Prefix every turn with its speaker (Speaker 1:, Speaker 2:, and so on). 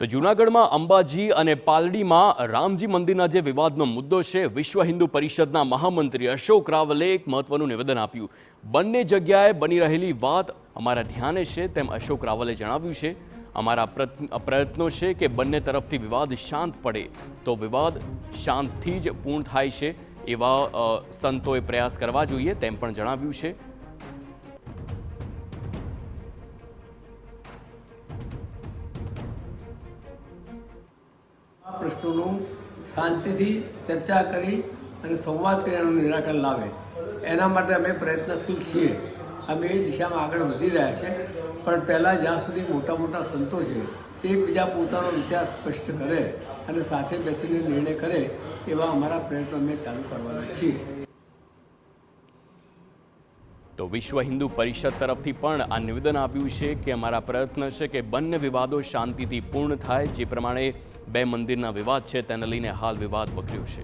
Speaker 1: તો જૂનાગઢમાં અંબાજી અને પાલડીમાં રામજી મંદિરના જે વિવાદનો મુદ્દો છે, વિશ્વ હિન્દુ પરિષદના મહામંત્રી અશોક રાવલે એક મહત્વનું નિવેદન આપ્યું। બંને જગ્યાએ બની રહેલી વાત અમારા ધ્યાને છે તેમ અશોક રાવલે જણાવ્યું છે। અમારા પ્રયત્નો છે કે બંને તરફથી વિવાદ શાંત પડે, તો વિવાદ શાંતિથી જ પૂર્ણ થાય છે એવા સંતોએ પ્રયાસ કરવા જોઈએ તેમ પણ જણાવ્યું છે।
Speaker 2: પ્રશ્નોનું શાંતિથી ચર્ચા કરી અને સંવાદ કરી એનું નિરાકરણ લાવે, એના માટે અમે પ્રયત્નશીલ છીએ। અમે એ દિશામાં આગળ વધી રહ્યા છે, પણ પહેલાં જ્યાં સુધી મોટા મોટા સંતો છે એકબીજા પોતાનો વિચાર સ્પષ્ટ કરે અને સાથે બેસીને નિર્ણય કરે, એવા અમારા પ્રયત્નો અમે ચાલુ કરવાના છીએ।
Speaker 1: તો વિશ્વ હિન્દુ પરિષદ તરફથી પણ આ નિવેદન આવ્યું છે કે અમારા પ્રયત્ન છે કે બંને વિવાદો શાંતિથી પૂર્ણ થાય। જે પ્રમાણે બે મંદિરના વિવાદ છે તેને લઈને હાલ વિવાદ વકર્યો છે।